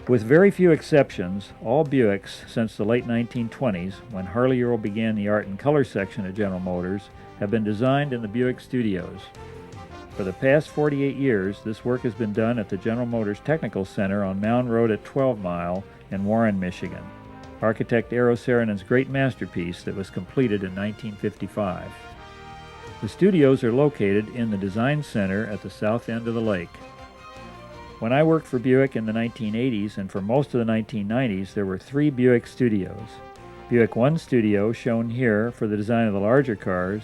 With very few exceptions, all Buicks since the late 1920s, when Harley Earl began the art and color section at General Motors, have been designed in the Buick studios. For the past 48 years, this work has been done at the General Motors Technical Center on Mound Road at 12 Mile in Warren, Michigan, architect Eero Saarinen's great masterpiece that was completed in 1955. The studios are located in the Design Center at the south end of the lake. When I worked for Buick in the 1980s and for most of the 1990s, there were 3 Buick studios. Buick 1 studio, shown here for the design of the larger cars,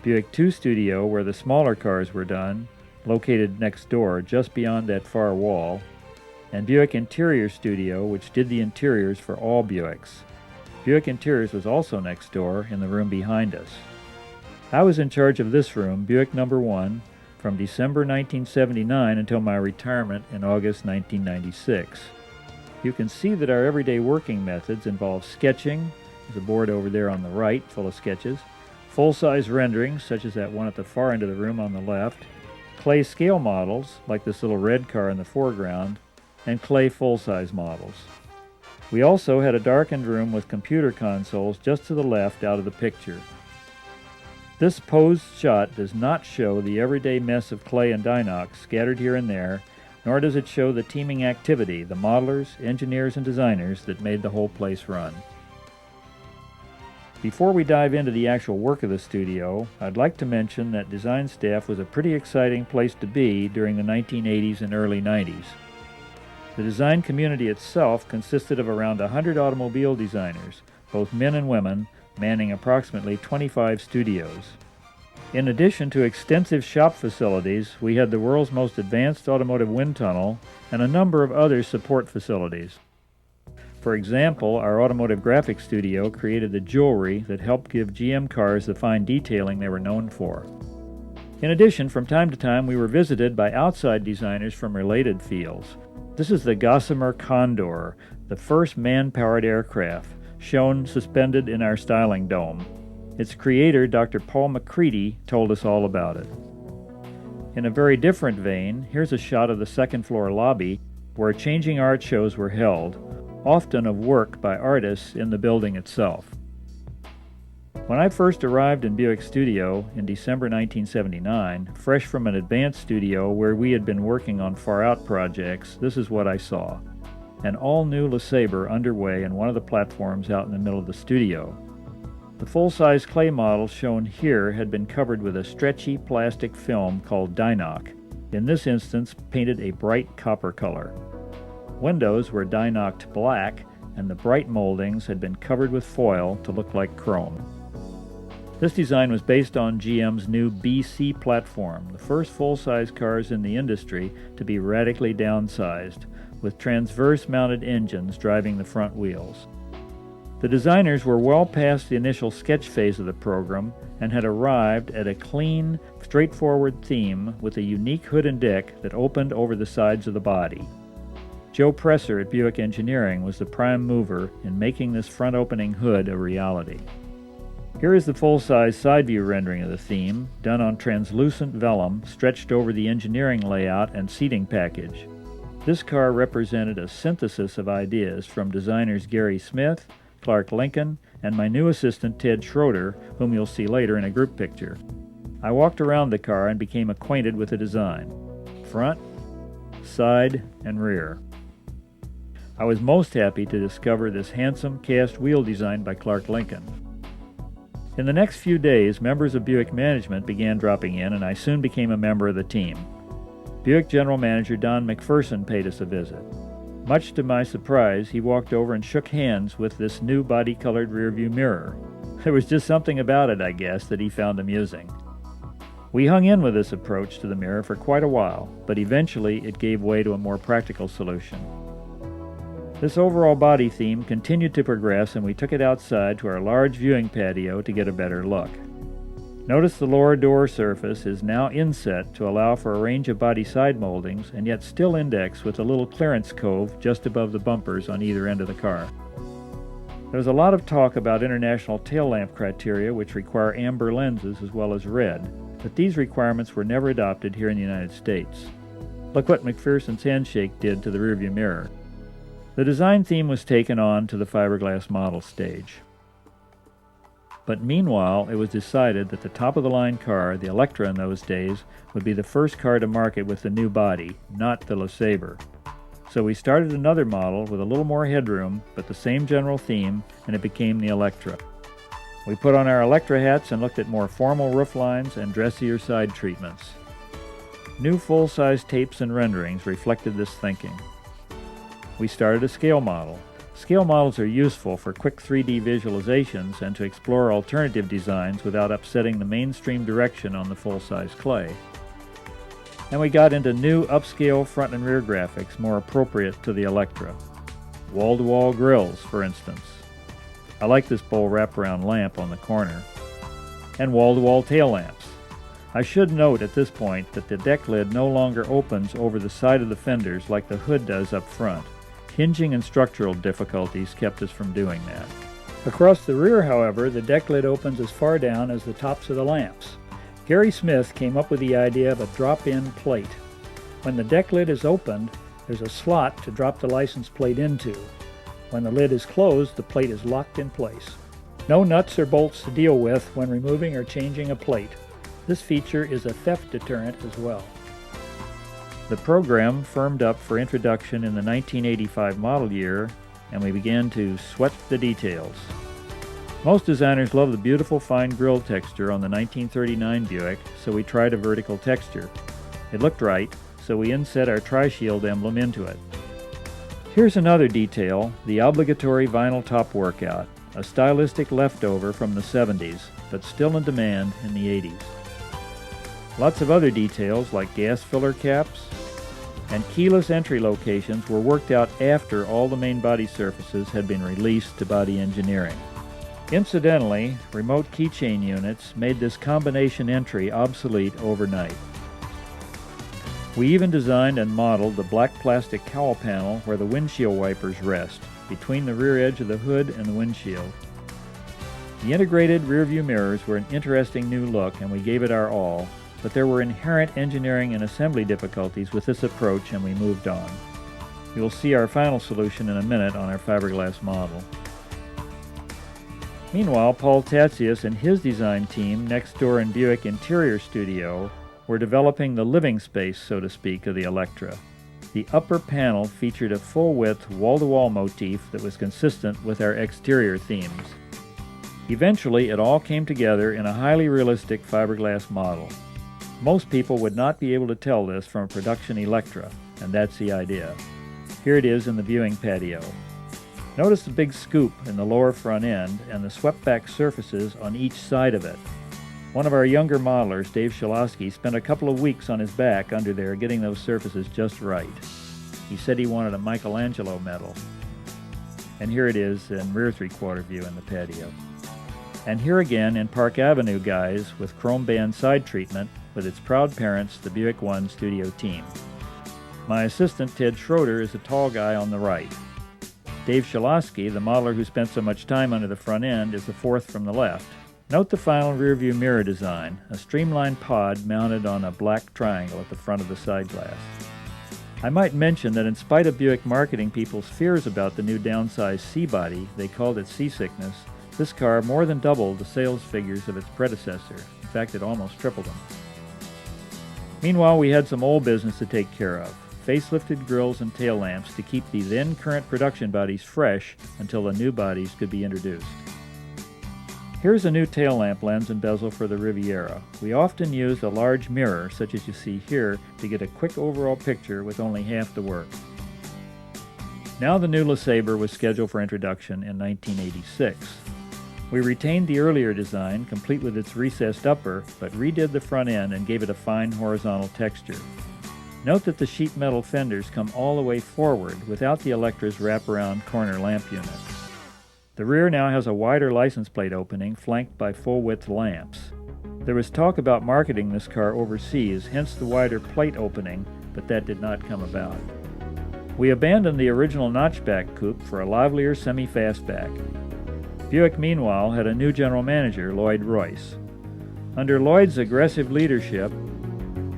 Buick 2 studio, where the smaller cars were done, located next door, just beyond that far wall, and Buick Interior Studio, which did the interiors for all Buicks. Buick Interiors was also next door, in the room behind us. I was in charge of this room, Buick number 1, from December 1979 until my retirement in August 1996. You can see that our everyday working methods involve sketching, there's a board over there on the right full of sketches, full-size renderings, such as that one at the far end of the room on the left, clay scale models, like this little red car in the foreground, and clay full-size models. We also had a darkened room with computer consoles just to the left out of the picture. This posed shot does not show the everyday mess of clay and Dinox scattered here and there, nor does it show the teaming activity, the modelers, engineers, and designers that made the whole place run. Before we dive into the actual work of the studio, I'd like to mention that design staff was a pretty exciting place to be during the 1980s and early 90s. The design community itself consisted of around 100 automobile designers, both men and women, manning approximately 25 studios. In addition to extensive shop facilities, we had the world's most advanced automotive wind tunnel and a number of other support facilities. For example, our automotive graphics studio created the jewelry that helped give GM cars the fine detailing they were known for. In addition, from time to time, we were visited by outside designers from related fields. This is the Gossamer Condor, the first man-powered aircraft, shown suspended in our styling dome. Its creator, Dr. Paul McCready, told us all about it. In a very different vein, here's a shot of the second-floor lobby where changing art shows were held, often of work by artists in the building itself. When I first arrived in Buick Studio in December 1979, fresh from an advanced studio where we had been working on far-out projects, this is what I saw. An all-new LeSabre underway in one of the platforms out in the middle of the studio. The full-size clay model shown here had been covered with a stretchy plastic film called Dinox, in this instance painted a bright copper color. Windows were Dinoxed black, and the bright moldings had been covered with foil to look like chrome. This design was based on GM's new BC platform, the first full-size cars in the industry to be radically downsized, with transverse-mounted engines driving the front wheels. The designers were well past the initial sketch phase of the program and had arrived at a clean, straightforward theme with a unique hood and deck that opened over the sides of the body. Joe Presser at Buick Engineering was the prime mover in making this front-opening hood a reality. Here is the full-size side view rendering of the theme, done on translucent vellum stretched over the engineering layout and seating package. This car represented a synthesis of ideas from designers Gary Smith, Clark Lincoln, and my new assistant Ted Schroeder, whom you'll see later in a group picture. I walked around the car and became acquainted with the design. Front, side, and rear. I was most happy to discover this handsome cast wheel design by Clark Lincoln. In the next few days, members of Buick management began dropping in, and I soon became a member of the team. Buick General Manager Don McPherson paid us a visit. Much to my surprise, he walked over and shook hands with this new body-colored rearview mirror. There was just something about it, I guess, that he found amusing. We hung in with this approach to the mirror for quite a while, but eventually it gave way to a more practical solution. This overall body theme continued to progress, and we took it outside to our large viewing patio to get a better look. Notice the lower door surface is now inset to allow for a range of body side moldings, and yet still indexed with a little clearance cove just above the bumpers on either end of the car. There was a lot of talk about international tail lamp criteria, which require amber lenses as well as red, but these requirements were never adopted here in the United States. Look what McPherson's handshake did to the rearview mirror. The design theme was taken on to the fiberglass model stage. But meanwhile, it was decided that the top-of-the-line car, the Electra in those days, would be the first car to market with the new body, not the LeSabre. So we started another model with a little more headroom, but the same general theme, and it became the Electra. We put on our Electra hats and looked at more formal roof lines and dressier side treatments. New full-size tapes and renderings reflected this thinking. We started a scale model. Scale models are useful for quick 3D visualizations and to explore alternative designs without upsetting the mainstream direction on the full-size clay. And we got into new upscale front and rear graphics more appropriate to the Electra. Wall-to-wall grills, for instance. I like this bowl wraparound lamp on the corner. And wall-to-wall tail lamps. I should note at this point that the deck lid no longer opens over the side of the fenders like the hood does up front. Hinging and structural difficulties kept us from doing that. Across the rear, however, the deck lid opens as far down as the tops of the lamps. Gary Smith came up with the idea of a drop-in plate. When the deck lid is opened, there's a slot to drop the license plate into. When the lid is closed, the plate is locked in place. No nuts or bolts to deal with when removing or changing a plate. This feature is a theft deterrent as well. The program firmed up for introduction in the 1985 model year, and we began to sweat the details. Most designers love the beautiful fine grille texture on the 1939 Buick, so we tried a vertical texture. It looked right, so we inset our Tri-Shield emblem into it. Here's another detail, the obligatory vinyl top workout, a stylistic leftover from the 70s, but still in demand in the 80s. Lots of other details like gas filler caps and keyless entry locations were worked out after all the main body surfaces had been released to body engineering. Incidentally, remote keychain units made this combination entry obsolete overnight. We even designed and modeled the black plastic cowl panel where the windshield wipers rest, between the rear edge of the hood and the windshield. The integrated rearview mirrors were an interesting new look and we gave it our all, but there were inherent engineering and assembly difficulties with this approach and we moved on. You'll see our final solution in a minute on our fiberglass model. Meanwhile, Paul Tatsias and his design team next door in Buick Interior Studio were developing the living space, so to speak, of the Electra. The upper panel featured a full-width wall-to-wall motif that was consistent with our exterior themes. Eventually, it all came together in a highly realistic fiberglass model. Most people would not be able to tell this from a production Electra, and that's the idea. Here it is in the viewing patio. Notice the big scoop in the lower front end and the swept-back surfaces on each side of it. One of our younger modelers, Dave Shilosky, spent a couple of weeks on his back under there getting those surfaces just right. He said he wanted a Michelangelo medal. And here it is in rear three-quarter view in the patio. And here again in Park Avenue guise with chrome band side treatment with its proud parents, the Buick One studio team. My assistant, Ted Schroeder, is a tall guy on the right. Dave Shilosky, the modeler who spent so much time under the front end, is the fourth from the left. Note the final rearview mirror design, a streamlined pod mounted on a black triangle at the front of the side glass. I might mention that in spite of Buick marketing people's fears about the new downsized C-body, they called it seasickness, this car more than doubled the sales figures of its predecessor. In fact, it almost tripled them. Meanwhile, we had some old business to take care of. Facelifted grills and tail lamps to keep the then current production bodies fresh until the new bodies could be introduced. Here's a new tail lamp lens and bezel for the Riviera. We often used a large mirror, such as you see here, to get a quick overall picture with only half the work. Now the new LeSabre was scheduled for introduction in 1986. We retained the earlier design, complete with its recessed upper, but redid the front end and gave it a fine horizontal texture. Note that the sheet metal fenders come all the way forward without the Electra's wraparound corner lamp unit. The rear now has a wider license plate opening flanked by full-width lamps. There was talk about marketing this car overseas, hence the wider plate opening, but that did not come about. We abandoned the original notchback coupe for a livelier semi-fastback. Buick, meanwhile, had a new general manager, Lloyd Royce. Under Lloyd's aggressive leadership,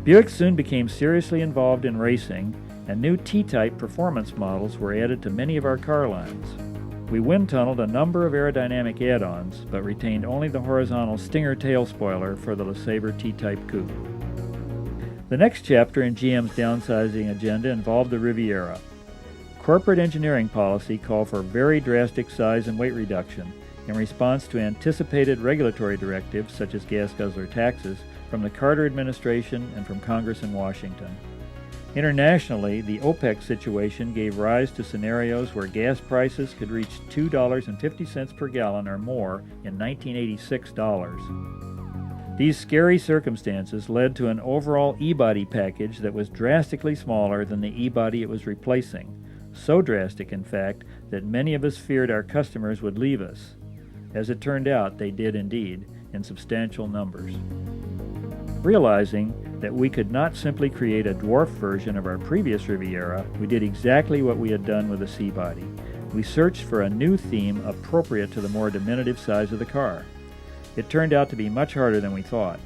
Buick soon became seriously involved in racing, and new T-type performance models were added to many of our car lines. We wind-tunneled a number of aerodynamic add-ons, but retained only the horizontal Stinger tail spoiler for the LeSabre T-type coupe. The next chapter in GM's downsizing agenda involved the Riviera. Corporate engineering policy called for very drastic size and weight reduction in response to anticipated regulatory directives such as gas guzzler taxes from the Carter administration and from Congress in Washington. Internationally, the OPEC situation gave rise to scenarios where gas prices could reach $2.50 per gallon or more in 1986 dollars. These scary circumstances led to an overall e-body package that was drastically smaller than the e-body it was replacing, so drastic, in fact, that many of us feared our customers would leave us. As it turned out, they did indeed, in substantial numbers. Realizing that we could not simply create a dwarf version of our previous Riviera, we did exactly what we had done with the C-body. We searched for a new theme appropriate to the more diminutive size of the car. It turned out to be much harder than we thought.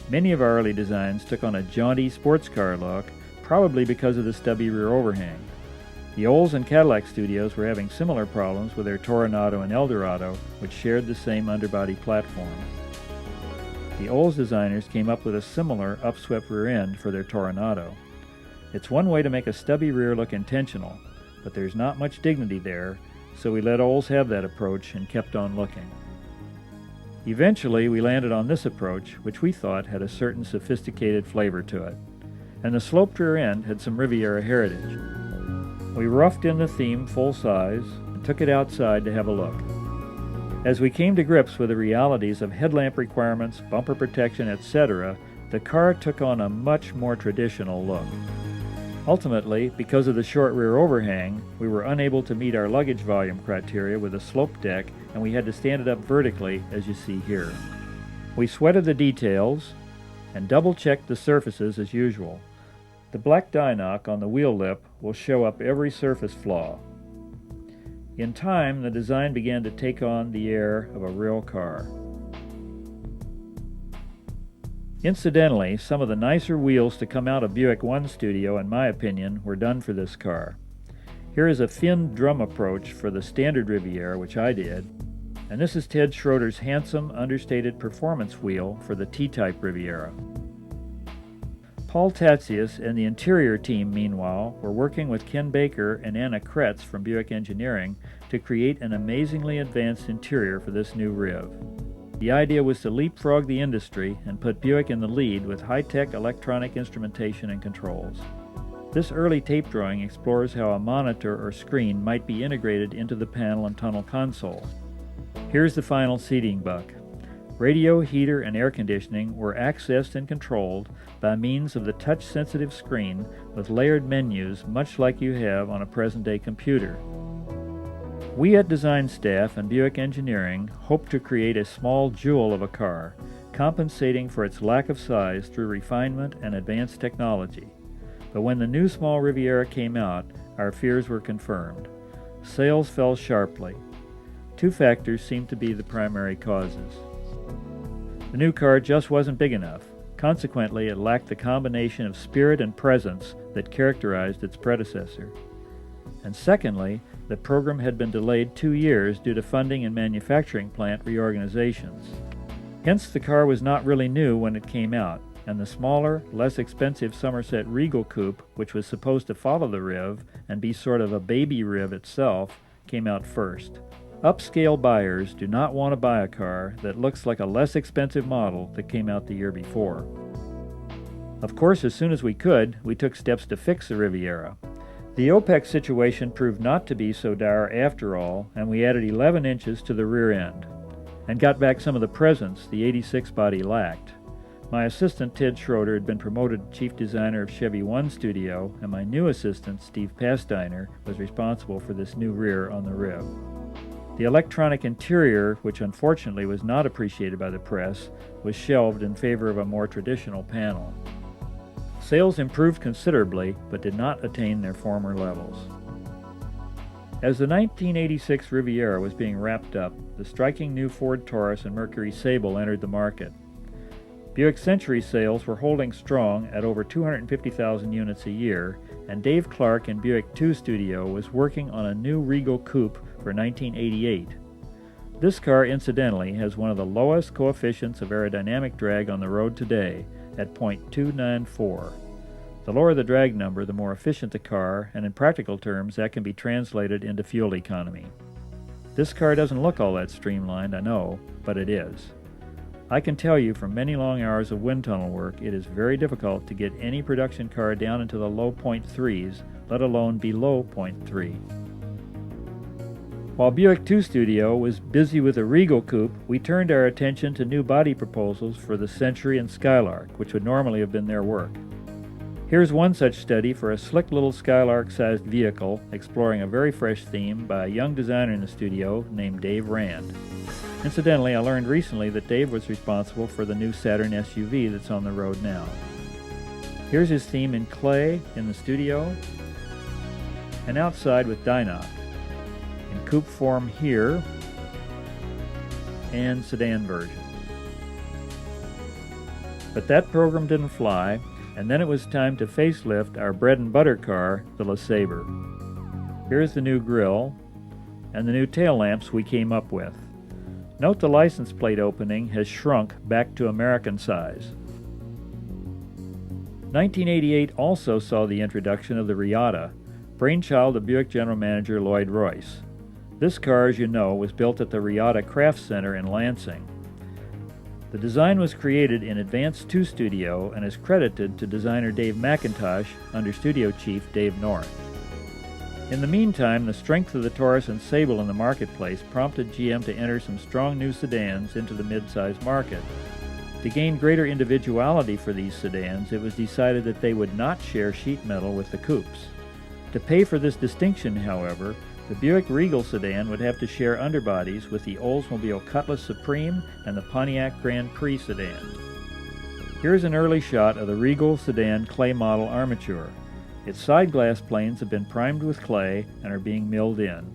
Many of our early designs took on a jaunty sports car look, probably because of the stubby rear overhang. The Olds and Cadillac studios were having similar problems with their Toronado and Eldorado, which shared the same underbody platform. The Olds designers came up with a similar upswept rear end for their Toronado. It's one way to make a stubby rear look intentional, but there's not much dignity there, so we let Olds have that approach and kept on looking. Eventually, we landed on this approach, which we thought had a certain sophisticated flavor to it, and the sloped rear end had some Riviera heritage. We roughed in the theme full size and took it outside to have a look. As we came to grips with the realities of headlamp requirements, bumper protection, etc., the car took on a much more traditional look. Ultimately, because of the short rear overhang, we were unable to meet our luggage volume criteria with a sloped deck, and we had to stand it up vertically, as you see here. We sweated the details and double-checked the surfaces as usual. The black die knock on the wheel lip will show up every surface flaw. In time, the design began to take on the air of a real car. Incidentally, some of the nicer wheels to come out of Buick 1 Studio, in my opinion, were done for this car. Here is a finned drum approach for the standard Riviera, which I did, and this is Ted Schroeder's handsome, understated performance wheel for the T-type Riviera. Paul Tatsias and the interior team, meanwhile, were working with Ken Baker and Anna Kretz from Buick Engineering to create an amazingly advanced interior for this new Riv. The idea was to leapfrog the industry and put Buick in the lead with high-tech electronic instrumentation and controls. This early tape drawing explores how a monitor or screen might be integrated into the panel and tunnel console. Here's the final seating buck. Radio, heater, and air conditioning were accessed and controlled by means of the touch-sensitive screen with layered menus much like you have on a present-day computer. We at design staff and Buick Engineering hoped to create a small jewel of a car, compensating for its lack of size through refinement and advanced technology. But when the new small Riviera came out, our fears were confirmed. Sales fell sharply. Two factors seemed to be the primary causes. The new car just wasn't big enough. Consequently, it lacked the combination of spirit and presence that characterized its predecessor. And secondly, the program had been delayed 2 years due to funding and manufacturing plant reorganizations. Hence, the car was not really new when it came out, and the smaller, less expensive Somerset Regal Coupe, which was supposed to follow the Riv and be sort of a baby Riv itself, came out first. Upscale buyers do not want to buy a car that looks like a less expensive model that came out the year before. Of course, as soon as we could, we took steps to fix the Riviera. The OPEC situation proved not to be so dire after all, and we added 11 inches to the rear end, and got back some of the presence the 86 body lacked. My assistant, Ted Schroeder, had been promoted to chief designer of Chevy 1 Studio, and my new assistant, Steve Pastiner, was responsible for this new rear on the Riv. The electronic interior, which unfortunately was not appreciated by the press, was shelved in favor of a more traditional panel. Sales improved considerably, but did not attain their former levels. As the 1986 Riviera was being wrapped up, the striking new Ford Taurus and Mercury Sable entered the market. Buick Century sales were holding strong at over 250,000 units a year, and Dave Clark in Buick 2 Studio was working on a new Regal Coupe for 1988. This car, incidentally, has one of the lowest coefficients of aerodynamic drag on the road today, at 0.294. The lower the drag number, the more efficient the car, and in practical terms, that can be translated into fuel economy. This car doesn't look all that streamlined, I know, but it is. I can tell you from many long hours of wind tunnel work, it is very difficult to get any production car down into the low 0.3s, let alone below 0.3. While Buick 2 Studio was busy with a Regal Coupe, we turned our attention to new body proposals for the Century and Skylark, which would normally have been their work. Here's one such study for a slick little Skylark-sized vehicle exploring a very fresh theme by a young designer in the studio named Dave Rand. Incidentally, I learned recently that Dave was responsible for the new Saturn SUV that's on the road now. Here's his theme in clay in the studio, and outside with Dynoc. In coupe form here, and sedan version. But that program didn't fly, and then it was time to facelift our bread and butter car, the LeSabre. Here's the new grille, and the new tail lamps we came up with. Note the license plate opening has shrunk back to American size. 1988 also saw the introduction of the Riata, brainchild of Buick general manager Lloyd Royce. This car, as you know, was built at the Riata Craft Center in Lansing. The design was created in Advanced 2 Studio and is credited to designer Dave McIntosh under studio chief Dave North. In the meantime, the strength of the Taurus and Sable in the marketplace prompted GM to enter some strong new sedans into the mid-size market. To gain greater individuality for these sedans, it was decided that they would not share sheet metal with the coupes. To pay for this distinction, however, the Buick Regal sedan would have to share underbodies with the Oldsmobile Cutlass Supreme and the Pontiac Grand Prix sedan. Here's an early shot of the Regal sedan clay model armature. Its side glass planes have been primed with clay and are being milled in.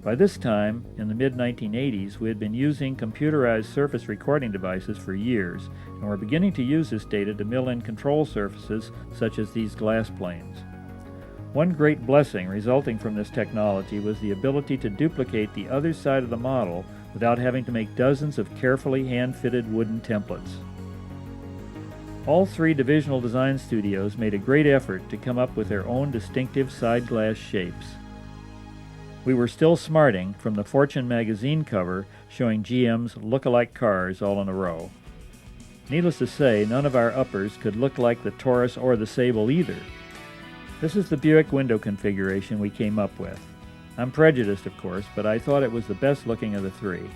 By this time, in the mid-1980s, we had been using computerized surface recording devices for years, and were beginning to use this data to mill in control surfaces such as these glass planes. One great blessing resulting from this technology was the ability to duplicate the other side of the model without having to make dozens of carefully hand-fitted wooden templates. All three divisional design studios made a great effort to come up with their own distinctive side glass shapes. We were still smarting from the Fortune magazine cover showing GM's look-alike cars all in a row. Needless to say, none of our uppers could look like the Taurus or the Sable either. This is the Buick window configuration we came up with. I'm prejudiced, of course, but I thought it was the best looking of the three.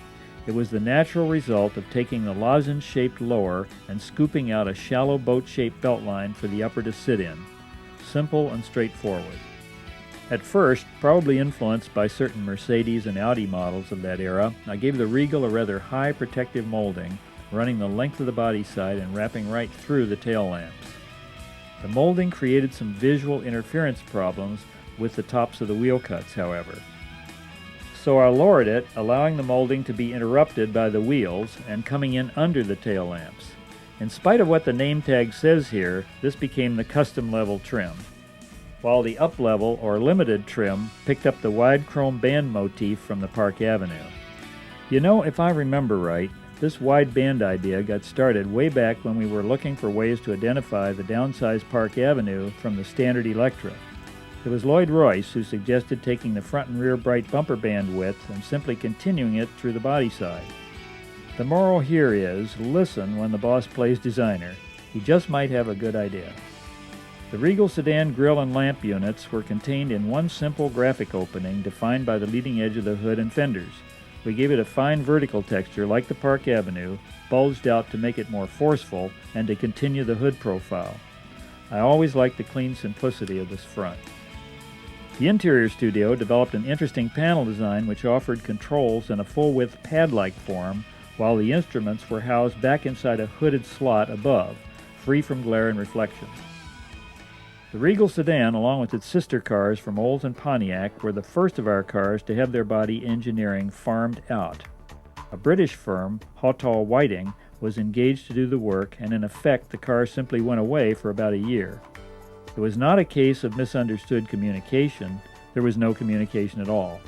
It was the natural result of taking the lozenge-shaped lower and scooping out a shallow boat-shaped beltline for the upper to sit in. Simple and straightforward. At first, probably influenced by certain Mercedes and Audi models of that era, I gave the Regal a rather high protective molding, running the length of the body side and wrapping right through the tail lamps. The molding created some visual interference problems with the tops of the wheel cuts, however. So I lowered it, allowing the molding to be interrupted by the wheels and coming in under the tail lamps. In spite of what the name tag says here, this became the custom level trim, while the up level or limited trim picked up the wide chrome band motif from the Park Avenue. You know, if I remember right, this wide band idea got started way back when we were looking for ways to identify the downsized Park Avenue from the standard Electra. It was Lloyd Royce who suggested taking the front and rear bright bumper band width and simply continuing it through the body side. The moral here is, listen when the boss plays designer. He just might have a good idea. The Regal sedan grille and lamp units were contained in one simple graphic opening defined by the leading edge of the hood and fenders. We gave it a fine vertical texture like the Park Avenue, bulged out to make it more forceful and to continue the hood profile. I always liked the clean simplicity of this front. The interior studio developed an interesting panel design which offered controls in a full-width pad-like form, while the instruments were housed back inside a hooded slot above, free from glare and reflection. The Regal sedan, along with its sister cars from Olds and Pontiac, were the first of our cars to have their body engineering farmed out. A British firm, Hawtall Whiting, was engaged to do the work, and in effect the car simply went away for about a year. It was not a case of misunderstood communication. There was no communication at all.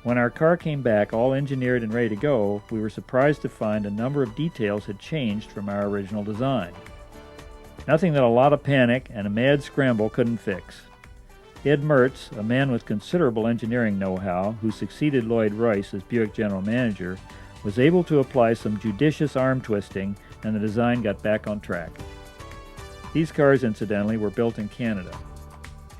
When our car came back all engineered and ready to go, we were surprised to find a number of details had changed from our original design. Nothing that a lot of panic and a mad scramble couldn't fix. Ed Mertz, a man with considerable engineering know-how, who succeeded Lloyd Royce as Buick general manager, was able to apply some judicious arm twisting, and the design got back on track. These cars, incidentally, were built in Canada.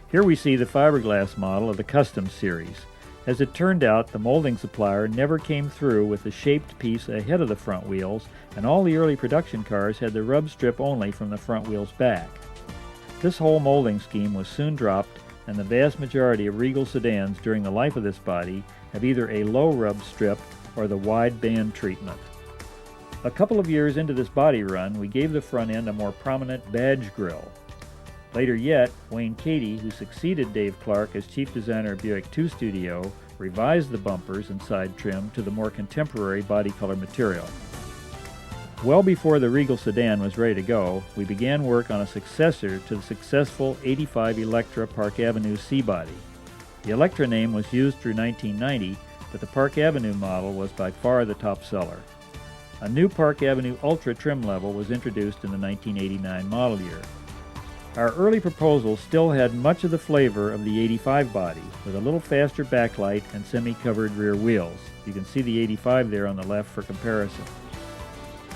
Here we see the fiberglass model of the Custom Series. As it turned out, the molding supplier never came through with the shaped piece ahead of the front wheels, and all the early production cars had the rub strip only from the front wheels back. This whole molding scheme was soon dropped, and the vast majority of Regal sedans during the life of this body have either a low rub strip or the wide band treatment. A couple of years into this body run, we gave the front end a more prominent badge grille. Later yet, Wayne Cady, who succeeded Dave Clark as chief designer of Buick 2 Studio, revised the bumpers and side trim to the more contemporary body color material. Well before the Regal sedan was ready to go, we began work on a successor to the successful '85 Electra Park Avenue C-Body. The Electra name was used through 1990, but the Park Avenue model was by far the top seller. A new Park Avenue Ultra trim level was introduced in the 1989 model year. Our early proposal still had much of the flavor of the '85 body, with a little faster backlight and semi-covered rear wheels. You can see the '85 there on the left for comparison.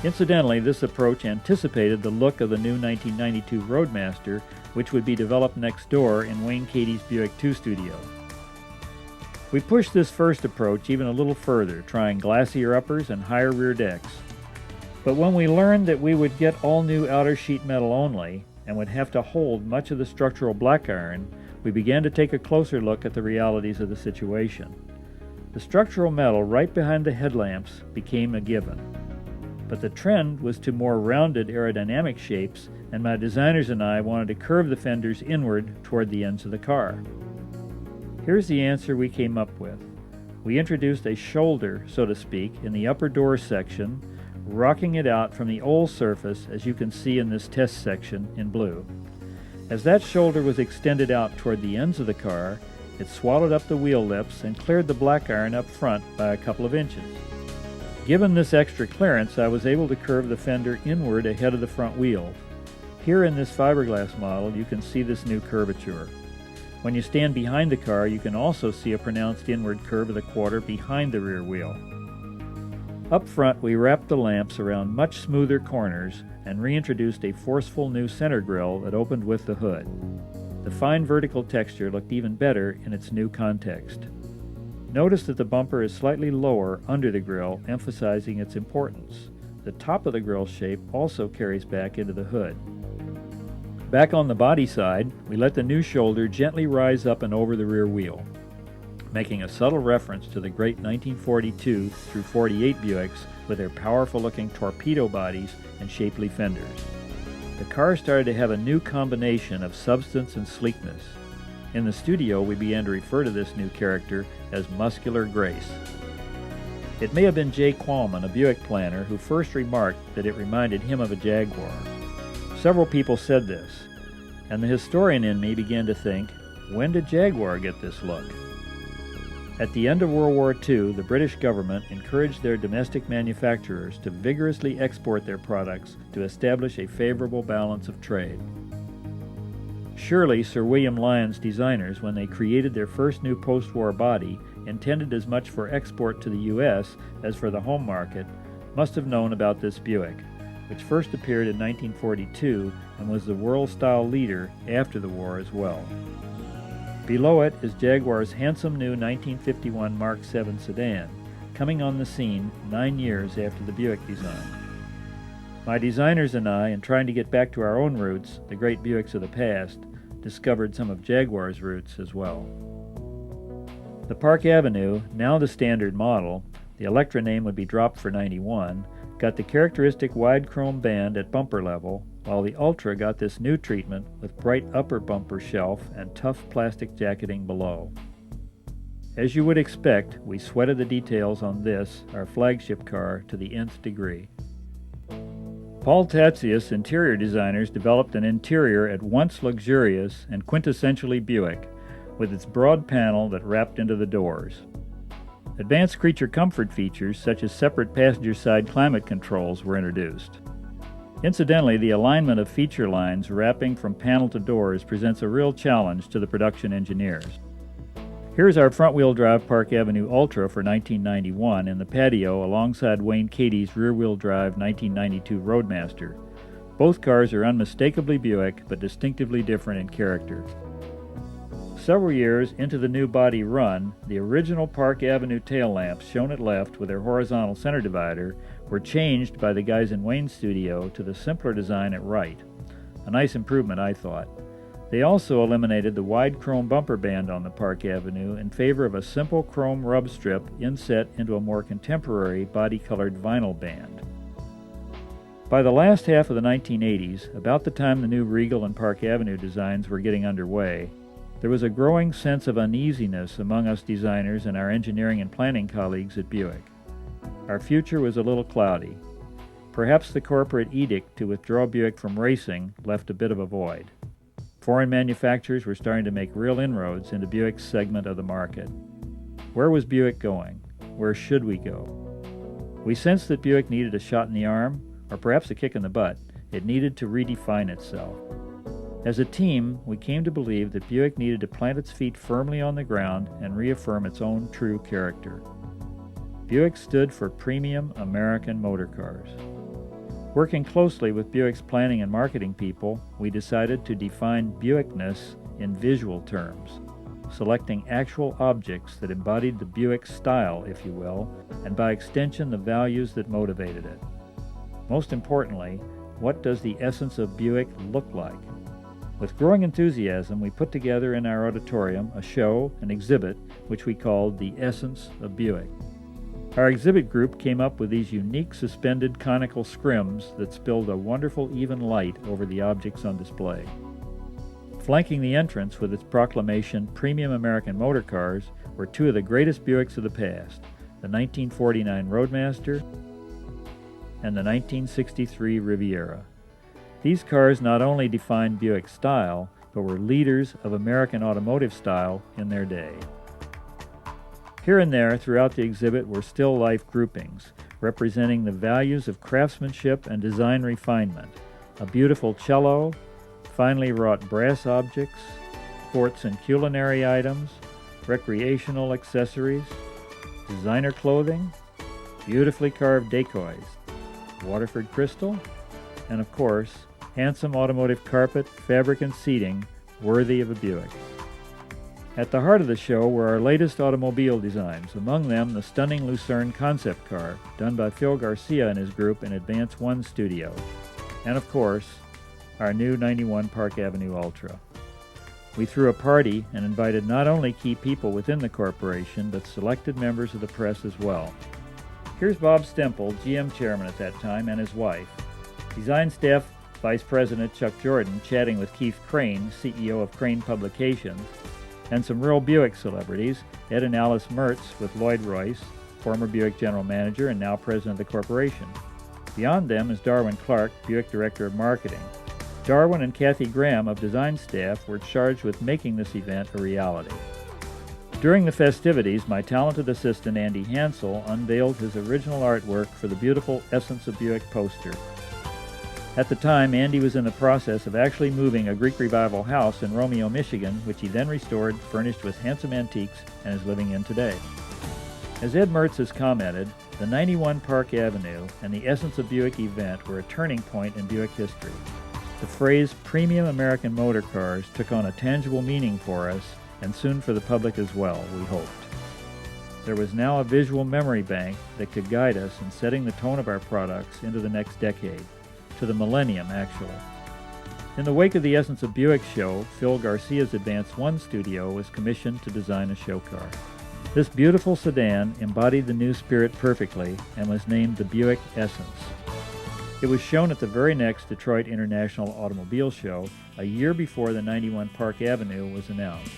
Incidentally, this approach anticipated the look of the new 1992 Roadmaster, which would be developed next door in Wayne Cady's Buick 2 Studio. We pushed this first approach even a little further, trying glassier uppers and higher rear decks. But when we learned that we would get all new outer sheet metal only, and would have to hold much of the structural black iron, we began to take a closer look at the realities of the situation. The structural metal right behind the headlamps became a given. But the trend was to more rounded aerodynamic shapes, and my designers and I wanted to curve the fenders inward toward the ends of the car. Here's the answer we came up with. We introduced a shoulder, so to speak, in the upper door section, rocking it out from the old surface, as you can see in this test section in blue. As that shoulder was extended out toward the ends of the car, it swallowed up the wheel lips and cleared the black iron up front by a couple of inches. Given this extra clearance, I was able to curve the fender inward ahead of the front wheel. Here in this fiberglass model, you can see this new curvature. When you stand behind the car, you can also see a pronounced inward curve of the quarter behind the rear wheel. Up front, we wrapped the lamps around much smoother corners and reintroduced a forceful new center grille that opened with the hood. The fine vertical texture looked even better in its new context. Notice that the bumper is slightly lower under the grille, emphasizing its importance. The top of the grille shape also carries back into the hood. Back on the body side, we let the new shoulder gently rise up and over the rear wheel, making a subtle reference to the great 1942 through 48 Buicks with their powerful-looking torpedo bodies and shapely fenders. The car started to have a new combination of substance and sleekness. In the studio, we began to refer to this new character as muscular grace. It may have been Jay Qualman, a Buick planner, who first remarked that it reminded him of a Jaguar. Several people said this, and the historian in me began to think, when did Jaguar get this look? At the end of World War II, the British government encouraged their domestic manufacturers to vigorously export their products to establish a favorable balance of trade. Surely Sir William Lyon's designers, when they created their first new post-war body, intended as much for export to the U.S. as for the home market, must have known about this Buick, which first appeared in 1942 and was the world-style leader after the war as well. Below it is Jaguar's handsome new 1951 Mark 7 sedan, coming on the scene 9 years after the Buick design. My designers and I, in trying to get back to our own roots, the great Buicks of the past, discovered some of Jaguar's roots as well. The Park Avenue, now the standard model, the Electra name would be dropped for 91, got the characteristic wide chrome band at bumper level, while the Ultra got this new treatment with bright upper bumper shelf and tough plastic jacketing below. As you would expect, we sweated the details on this, our flagship car, to the nth degree. Paul Tatsias interior designers developed an interior at once luxurious and quintessentially Buick, with its broad panel that wrapped into the doors. Advanced creature comfort features such as separate passenger side climate controls were introduced. Incidentally, the alignment of feature lines wrapping from panel to doors presents a real challenge to the production engineers. Here's our front-wheel drive Park Avenue Ultra for 1991 in the patio alongside Wayne Cady's rear-wheel drive 1992 Roadmaster. Both cars are unmistakably Buick, but distinctively different in character. Several years into the new body run, the original Park Avenue tail lamps shown at left with their horizontal center divider were changed by the guys in Wayne's studio to the simpler design at right. A nice improvement, I thought. They also eliminated the wide chrome bumper band on the Park Avenue in favor of a simple chrome rub strip inset into a more contemporary body-colored vinyl band. By the last half of the 1980s, about the time the new Regal and Park Avenue designs were getting underway, there was a growing sense of uneasiness among us designers and our engineering and planning colleagues at Buick. Our future was a little cloudy. Perhaps the corporate edict to withdraw Buick from racing left a bit of a void. Foreign manufacturers were starting to make real inroads into Buick's segment of the market. Where was Buick going? Where should we go? We sensed that Buick needed a shot in the arm, or perhaps a kick in the butt. It needed to redefine itself. As a team, we came to believe that Buick needed to plant its feet firmly on the ground and reaffirm its own true character. Buick stood for premium American motor cars. Working closely with Buick's planning and marketing people, we decided to define Buickness in visual terms, selecting actual objects that embodied the Buick style, if you will, and by extension the values that motivated it. Most importantly, what does the essence of Buick look like? With growing enthusiasm, we put together in our auditorium a show, an exhibit, which we called The Essence of Buick. Our exhibit group came up with these unique suspended conical scrims that spilled a wonderful even light over the objects on display. Flanking the entrance with its proclamation Premium American Motor Cars were two of the greatest Buicks of the past, the 1949 Roadmaster and the 1963 Riviera. These cars not only defined Buick style, but were leaders of American automotive style in their day. Here and there throughout the exhibit were still life groupings, representing the values of craftsmanship and design refinement, a beautiful cello, finely wrought brass objects, sports and culinary items, recreational accessories, designer clothing, beautifully carved decoys, Waterford crystal, and of course, handsome automotive carpet, fabric, and seating worthy of a Buick. At the heart of the show were our latest automobile designs, among them the stunning Lucerne concept car, done by Phil Garcia and his group in Advance One Studio, and of course, our new 91 Park Avenue Ultra. We threw a party and invited not only key people within the corporation, but selected members of the press as well. Here's Bob Stempel, GM chairman at that time, and his wife. Design staff Vice President Chuck Jordan chatting with Keith Crane, CEO of Crane Publications, and some real Buick celebrities, Ed and Alice Mertz with Lloyd Royce, former Buick general manager and now president of the corporation. Beyond them is Darwin Clark, Buick director of marketing. Darwin and Kathy Graham of design staff were charged with making this event a reality. During the festivities, my talented assistant Andy Hansel unveiled his original artwork for the beautiful Essence of Buick poster. At the time, Andy was in the process of actually moving a Greek Revival house in Romeo, Michigan, which he then restored, furnished with handsome antiques, and is living in today. As Ed Mertz has commented, the 91 Park Avenue and the Essence of Buick event were a turning point in Buick history. The phrase premium American motor cars took on a tangible meaning for us, and soon for the public as well, we hoped. There was now a visual memory bank that could guide us in setting the tone of our products into the next decade. To the millennium, actually. In the wake of the Essence of Buick show, Phil Garcia's Advance One studio was commissioned to design a show car. This beautiful sedan embodied the new spirit perfectly and was named the Buick Essence. It was shown at the very next Detroit International Automobile Show, a year before the 91 Park Avenue was announced.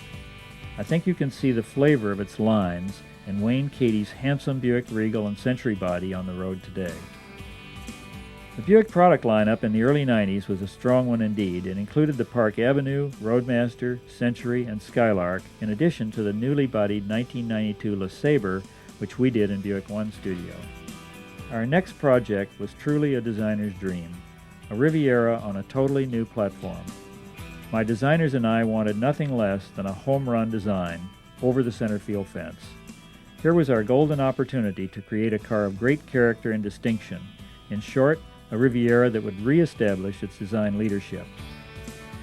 I think you can see the flavor of its lines in Wayne Cady's handsome Buick Regal and Century body on the road today. The Buick product lineup in the early 90s was a strong one indeed. It included the Park Avenue, Roadmaster, Century, and Skylark, in addition to the newly bodied 1992 LeSabre, which we did in Buick One Studio. Our next project was truly a designer's dream, a Riviera on a totally new platform. My designers and I wanted nothing less than a home run design over the center field fence. Here was our golden opportunity to create a car of great character and distinction. In short, a Riviera that would re-establish its design leadership.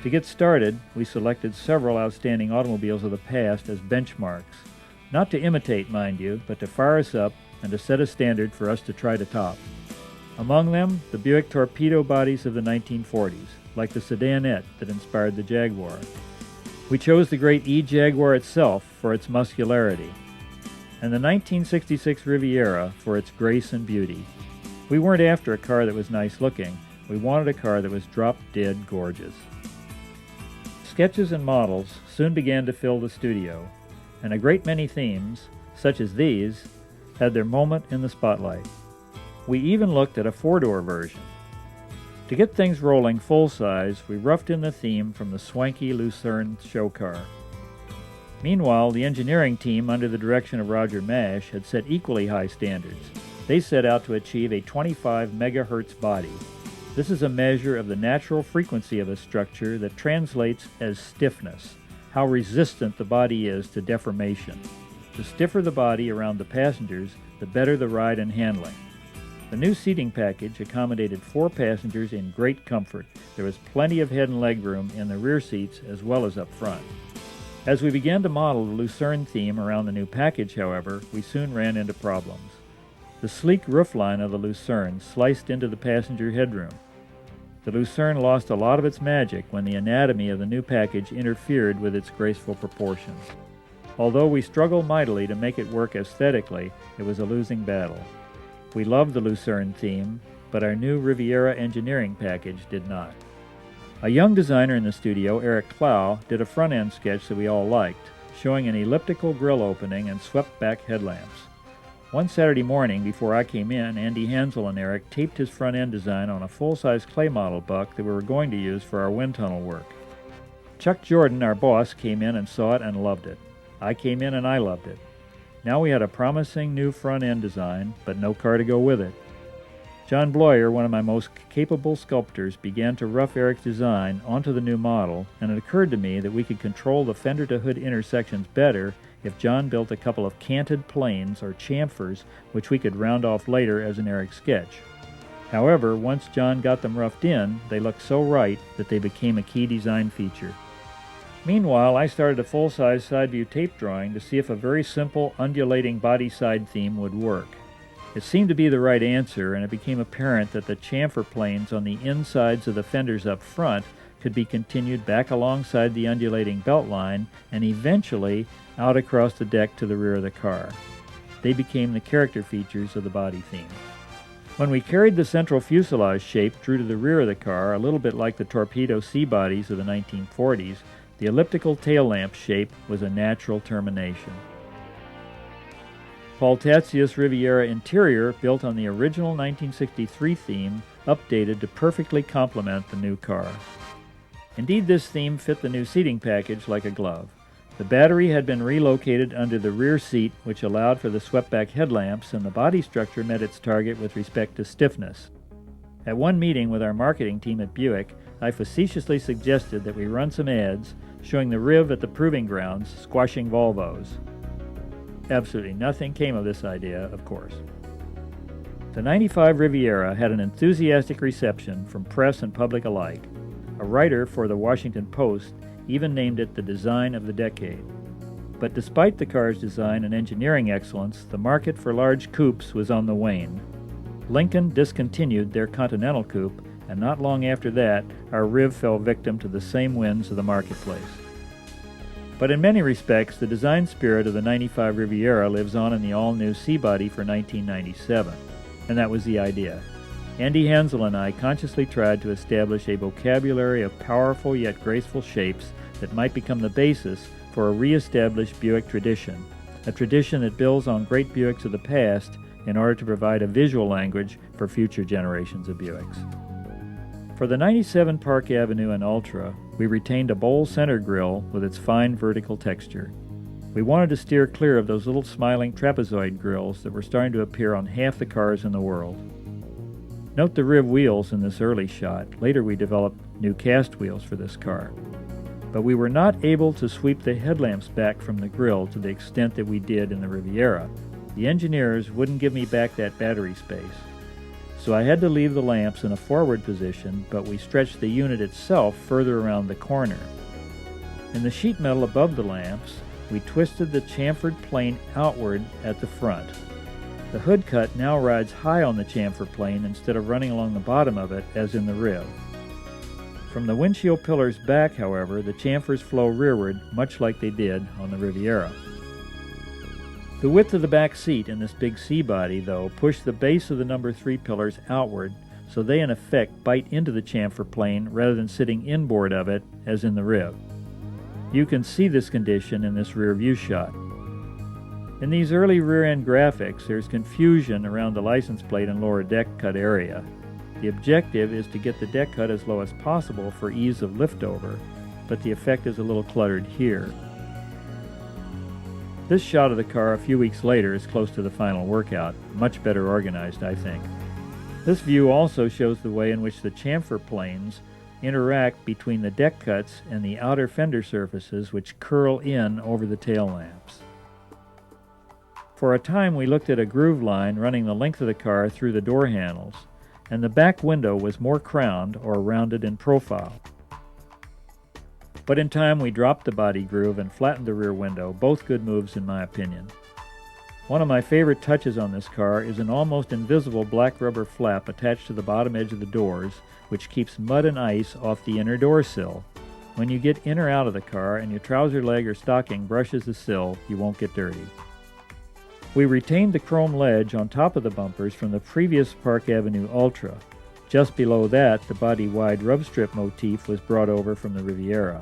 To get started, we selected several outstanding automobiles of the past as benchmarks. Not to imitate, mind you, but to fire us up and to set a standard for us to try to top. Among them, the Buick torpedo bodies of the 1940s, like the sedanette that inspired the Jaguar. We chose the great E-Jaguar itself for its muscularity, and the 1966 Riviera for its grace and beauty. We weren't after a car that was nice looking. We wanted a car that was drop-dead gorgeous. Sketches and models soon began to fill the studio, and a great many themes, such as these, had their moment in the spotlight. We even looked at a four-door version. To get things rolling full-size, we roughed in the theme from the swanky Lucerne show car. Meanwhile, the engineering team, under the direction of Roger Mash, had set equally high standards. They set out to achieve a 25 megahertz body. This is a measure of the natural frequency of a structure that translates as stiffness, how resistant the body is to deformation. The stiffer the body around the passengers, the better the ride and handling. The new seating package accommodated 4 passengers in great comfort. There was plenty of head and leg room in the rear seats as well as up front. As we began to model the Lucerne theme around the new package, however, we soon ran into problems. The sleek roofline of the Lucerne sliced into the passenger headroom. The Lucerne lost a lot of its magic when the anatomy of the new package interfered with its graceful proportions. Although we struggled mightily to make it work aesthetically, it was a losing battle. We loved the Lucerne theme, but our new Riviera engineering package did not. A young designer in the studio, Eric Clow, did a front-end sketch that we all liked, showing an elliptical grille opening and swept-back headlamps. One Saturday morning, before I came in, Andy Hansel and Eric taped his front-end design on a full-size clay model buck that we were going to use for our wind tunnel work. Chuck Jordan, our boss, came in and saw it and loved it. I came in and I loved it. Now we had a promising new front-end design, but no car to go with it. John Bloyer, one of my most capable sculptors, began to rough Eric's design onto the new model, and it occurred to me that we could control the fender-to-hood intersections better if John built a couple of canted planes or chamfers which we could round off later as an Eric sketch. However, once John got them roughed in, they looked so right that they became a key design feature. Meanwhile, I started a full-size side view tape drawing to see if a very simple undulating body side theme would work. It seemed to be the right answer, and it became apparent that the chamfer planes on the insides of the fenders up front could be continued back alongside the undulating belt line and eventually out across the deck to the rear of the car. They became the character features of the body theme. When we carried the central fuselage shape true to the rear of the car, a little bit like the torpedo C-bodies of the 1940s, the elliptical tail lamp shape was a natural termination. Paul Tatsius Riviera interior, built on the original 1963 theme, updated to perfectly complement the new car. Indeed, this theme fit the new seating package like a glove. The battery had been relocated under the rear seat, which allowed for the swept-back headlamps, and the body structure met its target with respect to stiffness. At one meeting with our marketing team at Buick, I facetiously suggested that we run some ads showing the Riv at the proving grounds squashing Volvos. Absolutely nothing came of this idea, of course. The 95 Riviera had an enthusiastic reception from press and public alike. A writer for the Washington Post even named it the design of the decade. But despite the car's design and engineering excellence, the market for large coupes was on the wane. Lincoln discontinued their Continental Coupe, and not long after that, our Riv fell victim to the same winds of the marketplace. But in many respects, the design spirit of the 95 Riviera lives on in the all-new C-body for 1997, and that was the idea. Andy Hansel and I consciously tried to establish a vocabulary of powerful yet graceful shapes that might become the basis for a re-established Buick tradition, a tradition that builds on great Buicks of the past in order to provide a visual language for future generations of Buicks. For the 97 Park Avenue and Ultra, we retained a bowl center grille with its fine vertical texture. We wanted to steer clear of those little smiling trapezoid grilles that were starting to appear on half the cars in the world. Note the Riv wheels in this early shot. Later we developed new cast wheels for this car. But we were not able to sweep the headlamps back from the grille to the extent that we did in the Riviera. The engineers wouldn't give me back that battery space. So I had to leave the lamps in a forward position, but we stretched the unit itself further around the corner. In the sheet metal above the lamps, we twisted the chamfered plane outward at the front. The hood cut now rides high on the chamfer plane instead of running along the bottom of it as in the Riv. From the windshield pillars back, however, the chamfers flow rearward much like they did on the Riviera. The width of the back seat in this big C-body, though, pushed the base of the number 3 pillars outward, so they in effect bite into the chamfer plane rather than sitting inboard of it, as in the Riv. You can see this condition in this rear view shot. In these early rear-end graphics, there's confusion around the license plate and lower deck cut area. The objective is to get the deck cut as low as possible for ease of liftover, but the effect is a little cluttered here. This shot of the car a few weeks later is close to the final workout, much better organized, I think. This view also shows the way in which the chamfer planes interact between the deck cuts and the outer fender surfaces which curl in over the tail lamps. For a time we looked at a groove line running the length of the car through the door handles, and the back window was more crowned or rounded in profile. But in time we dropped the body groove and flattened the rear window, both good moves in my opinion. One of my favorite touches on this car is an almost invisible black rubber flap attached to the bottom edge of the doors, which keeps mud and ice off the inner door sill. When you get in or out of the car and your trouser leg or stocking brushes the sill, you won't get dirty. We retained the chrome ledge on top of the bumpers from the previous Park Avenue Ultra. Just below that, the body-wide rub strip motif was brought over from the Riviera.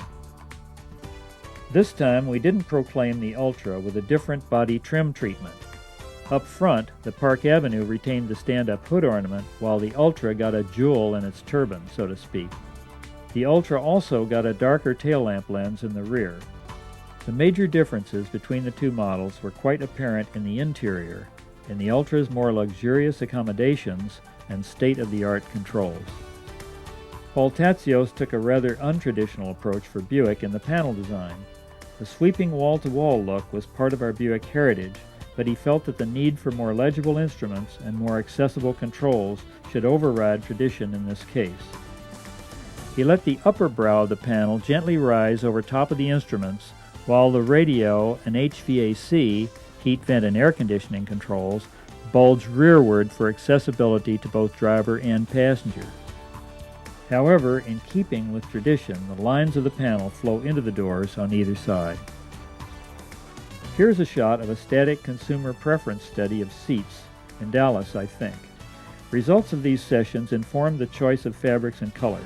This time, we didn't proclaim the Ultra with a different body trim treatment. Up front, the Park Avenue retained the stand-up hood ornament, while the Ultra got a jewel in its turban, so to speak. The Ultra also got a darker tail lamp lens in the rear. The major differences between the two models were quite apparent in the interior, in the Ultra's more luxurious accommodations and state-of-the-art controls. Paul Tatzios took a rather untraditional approach for Buick in the panel design. The sweeping wall-to-wall look was part of our Buick heritage, but he felt that the need for more legible instruments and more accessible controls should override tradition in this case. He let the upper brow of the panel gently rise over top of the instruments, while the radio and HVAC, heat, vent, and air conditioning controls, bulge rearward for accessibility to both driver and passenger. However, in keeping with tradition, the lines of the panel flow into the doors on either side. Here's a shot of a static consumer preference study of seats, in Dallas, I think. Results of these sessions informed the choice of fabrics and colors,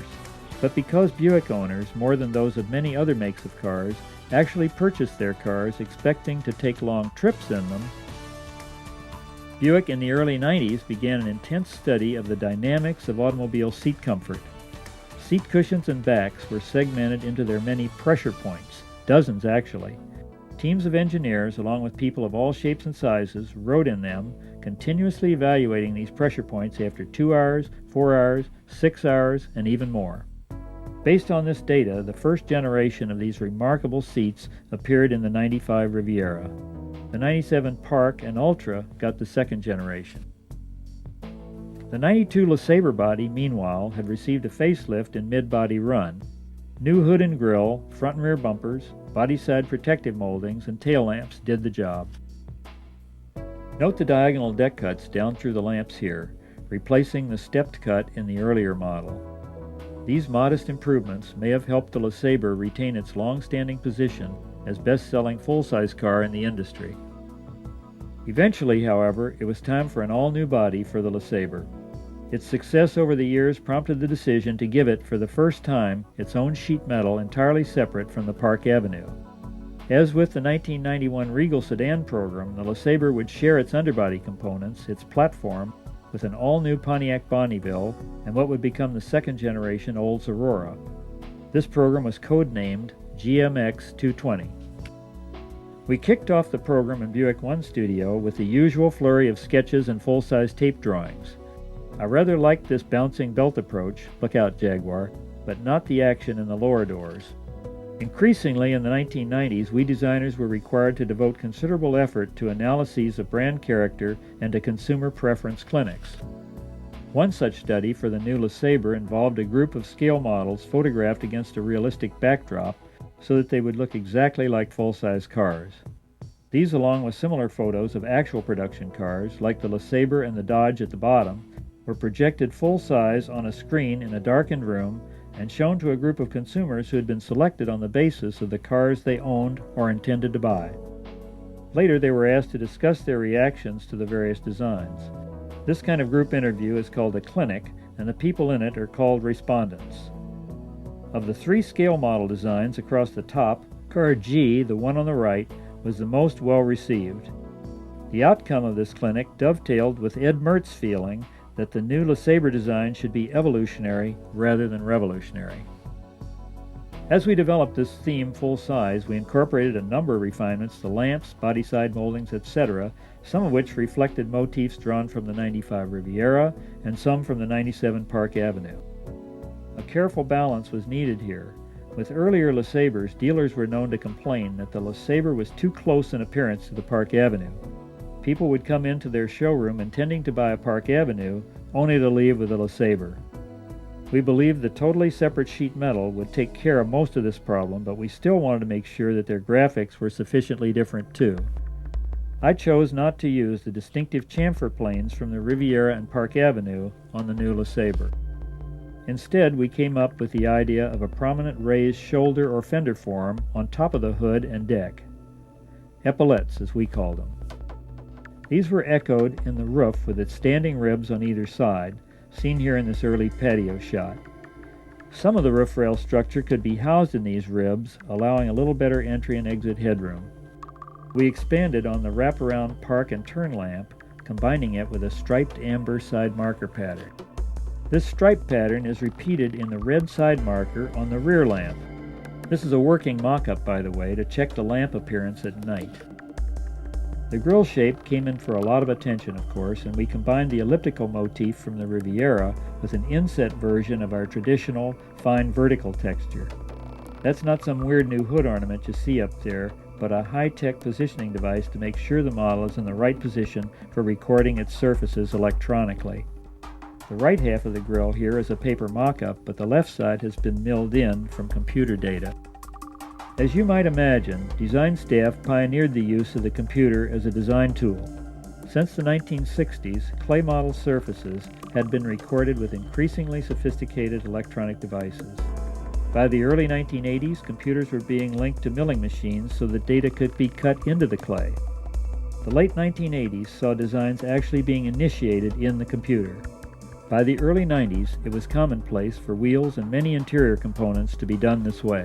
but because Buick owners, more than those of many other makes of cars, actually purchased their cars expecting to take long trips in them, Buick in the early 90s began an intense study of the dynamics of automobile seat comfort. Seat cushions and backs were segmented into their many pressure points, dozens actually. Teams of engineers, along with people of all shapes and sizes, rode in them, continuously evaluating these pressure points after 2 hours, 4 hours, 6 hours, and even more. Based on this data, the first generation of these remarkable seats appeared in the 95 Riviera. The 97 Park and Ultra got the second generation. The 92 LeSabre body, meanwhile, had received a facelift in mid-body run. New hood and grille, front and rear bumpers, body side protective moldings, and tail lamps did the job. Note the diagonal deck cuts down through the lamps here, replacing the stepped cut in the earlier model. These modest improvements may have helped the LeSabre retain its long-standing position as best-selling full-size car in the industry. Eventually, however, it was time for an all-new body for the LeSabre. Its success over the years prompted the decision to give it, for the first time, its own sheet metal entirely separate from the Park Avenue. As with the 1991 Regal sedan program, the LeSabre would share its underbody components, its platform, with an all-new Pontiac Bonneville and what would become the second-generation Olds Aurora. This program was codenamed GMX 220. We kicked off the program in Buick 1 Studio with the usual flurry of sketches and full-size tape drawings. I rather liked this bouncing belt approach, look out Jaguar, but not the action in the lower doors. Increasingly in the 1990s, we designers were required to devote considerable effort to analyses of brand character and to consumer preference clinics. One such study for the new LeSabre involved a group of scale models photographed against a realistic backdrop so that they would look exactly like full-size cars. These, along with similar photos of actual production cars, like the LeSabre and the Dodge at the bottom, were projected full-size on a screen in a darkened room and shown to a group of consumers who had been selected on the basis of the cars they owned or intended to buy. Later, they were asked to discuss their reactions to the various designs. This kind of group interview is called a clinic, and the people in it are called respondents. Of the three scale model designs across the top, car G, the one on the right, was the most well received. The outcome of this clinic dovetailed with Ed Mertz's feeling that the new LeSabre design should be evolutionary rather than revolutionary. As we developed this theme full-size, we incorporated a number of refinements to lamps, body side moldings, etc., some of which reflected motifs drawn from the 95 Riviera and some from the 97 Park Avenue. A careful balance was needed here. With earlier LeSabres, dealers were known to complain that the LeSabre was too close in appearance to the Park Avenue. People would come into their showroom intending to buy a Park Avenue, only to leave with a LeSabre. We believed the totally separate sheet metal would take care of most of this problem, but we still wanted to make sure that their graphics were sufficiently different too. I chose not to use the distinctive chamfer planes from the Riviera and Park Avenue on the new LeSabre. Instead, we came up with the idea of a prominent raised shoulder or fender form on top of the hood and deck. Epaulettes, as we called them. These were echoed in the roof with its standing ribs on either side, seen here in this early patio shot. Some of the roof rail structure could be housed in these ribs, allowing a little better entry and exit headroom. We expanded on the wraparound park and turn lamp, combining it with a striped amber side marker pattern. This stripe pattern is repeated in the red side marker on the rear lamp. This is a working mock-up, by the way, to check the lamp appearance at night. The grille shape came in for a lot of attention, of course, and we combined the elliptical motif from the Riviera with an inset version of our traditional, fine vertical texture. That's not some weird new hood ornament you see up there, but a high-tech positioning device to make sure the model is in the right position for recording its surfaces electronically. The right half of the grille here is a paper mock-up, but the left side has been milled in from computer data. As you might imagine, design staff pioneered the use of the computer as a design tool. Since the 1960s, clay model surfaces had been recorded with increasingly sophisticated electronic devices. By the early 1980s, computers were being linked to milling machines so that data could be cut into the clay. The late 1980s saw designs actually being initiated in the computer. By the early 90s, it was commonplace for wheels and many interior components to be done this way.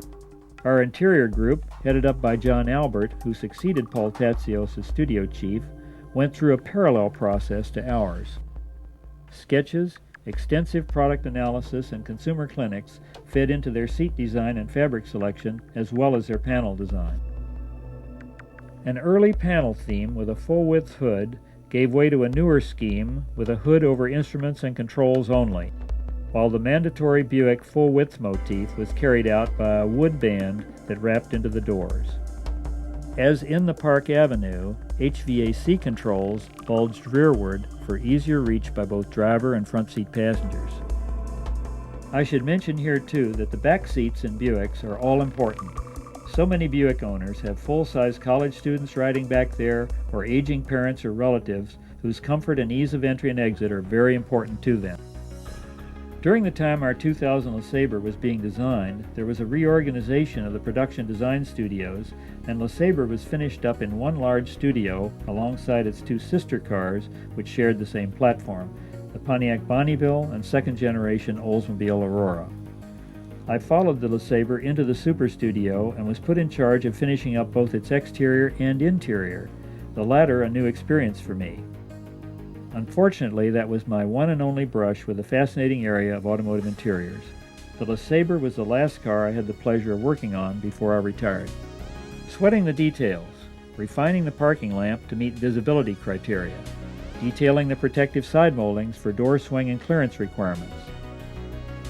Our interior group, headed up by John Albert, who succeeded Paul Tatsios as studio chief, went through a parallel process to ours. Sketches, extensive product analysis, and consumer clinics fed into their seat design and fabric selection, as well as their panel design. An early panel theme with a full-width hood gave way to a newer scheme with a hood over instruments and controls only, while the mandatory Buick full-width motif was carried out by a wood band that wrapped into the doors. As in the Park Avenue, HVAC controls bulged rearward for easier reach by both driver and front seat passengers. I should mention here too that the back seats in Buicks are all important. So many Buick owners have full-size college students riding back there or aging parents or relatives whose comfort and ease of entry and exit are very important to them. During the time our 2000 LeSabre was being designed, there was a reorganization of the production design studios, and LeSabre was finished up in one large studio alongside its two sister cars, which shared the same platform, the Pontiac Bonneville and second-generation Oldsmobile Aurora. I followed the LeSabre into the Super Studio and was put in charge of finishing up both its exterior and interior, the latter a new experience for me. Unfortunately, that was my one and only brush with the fascinating area of automotive interiors. The LeSabre was the last car I had the pleasure of working on before I retired. Sweating the details, refining the parking lamp to meet visibility criteria, detailing the protective side moldings for door swing and clearance requirements.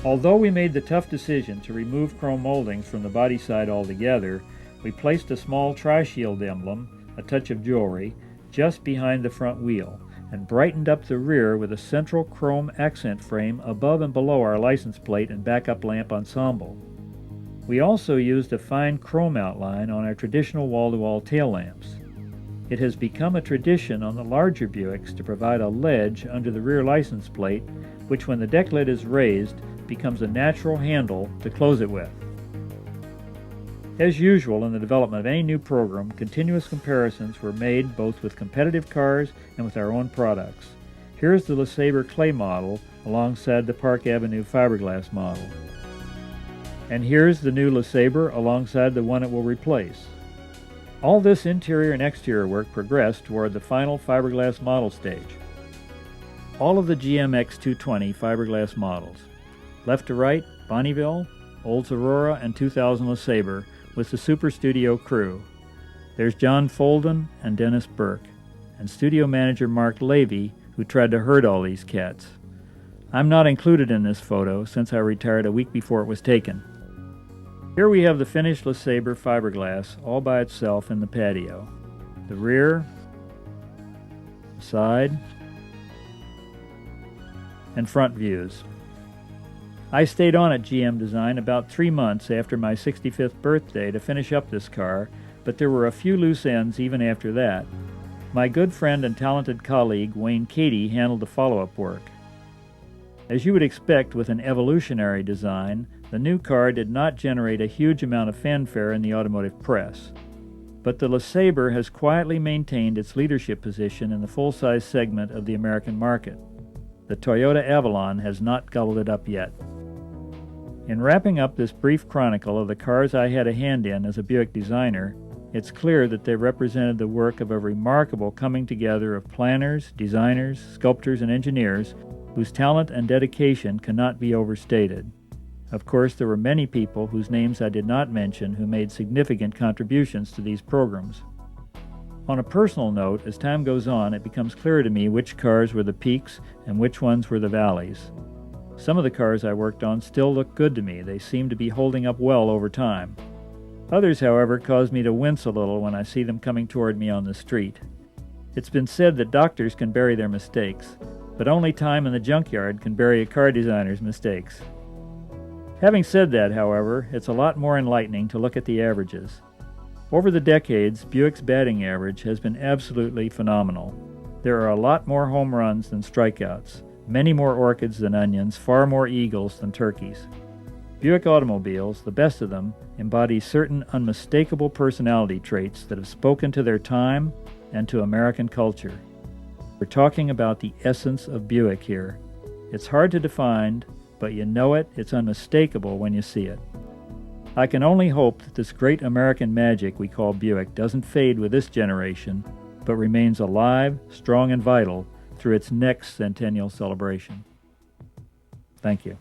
Although we made the tough decision to remove chrome moldings from the body side altogether, we placed a small tri-shield emblem, a touch of jewelry, just behind the front wheel, and brightened up the rear with a central chrome accent frame above and below our license plate and backup lamp ensemble. We also used a fine chrome outline on our traditional wall-to-wall tail lamps. It has become a tradition on the larger Buicks to provide a ledge under the rear license plate, which when the deck lid is raised, becomes a natural handle to close it with. As usual in the development of any new program, continuous comparisons were made both with competitive cars and with our own products. Here's the LeSabre clay model alongside the Park Avenue fiberglass model. And here's the new LeSabre alongside the one it will replace. All this interior and exterior work progressed toward the final fiberglass model stage. All of the GMX 220 fiberglass models, left to right, Bonneville, Olds Aurora, and 2000 LeSabre with the Super Studio crew. There's John Folden and Dennis Burke, and studio manager Mark Levy, who tried to herd all these cats. I'm not included in this photo since I retired a week before it was taken. Here we have the finished LeSabre fiberglass all by itself in the patio. The rear, the side, and front views. I stayed on at GM Design about 3 months after my 65th birthday to finish up this car, but there were a few loose ends even after that. My good friend and talented colleague Wayne Cady handled the follow-up work. As you would expect with an evolutionary design, the new car did not generate a huge amount of fanfare in the automotive press. But the LeSabre has quietly maintained its leadership position in the full-size segment of the American market. The Toyota Avalon has not gobbled it up yet. In wrapping up this brief chronicle of the cars I had a hand in as a Buick designer, it's clear that they represented the work of a remarkable coming together of planners, designers, sculptors, and engineers whose talent and dedication cannot be overstated. Of course, there were many people whose names I did not mention who made significant contributions to these programs. On a personal note, as time goes on, it becomes clear to me which cars were the peaks and which ones were the valleys. Some of the cars I worked on still look good to me. They seem to be holding up well over time. Others, however, cause me to wince a little when I see them coming toward me on the street. It's been said that doctors can bury their mistakes, but only time in the junkyard can bury a car designer's mistakes. Having said that, however, it's a lot more enlightening to look at the averages. Over the decades, Buick's batting average has been absolutely phenomenal. There are a lot more home runs than strikeouts, many more orchids than onions, far more eagles than turkeys. Buick automobiles, the best of them, embody certain unmistakable personality traits that have spoken to their time and to American culture. We're talking about the essence of Buick here. It's hard to define, but you know it, it's unmistakable when you see it. I can only hope that this great American magic we call Buick doesn't fade with this generation, but remains alive, strong, and vital through its next centennial celebration. Thank you.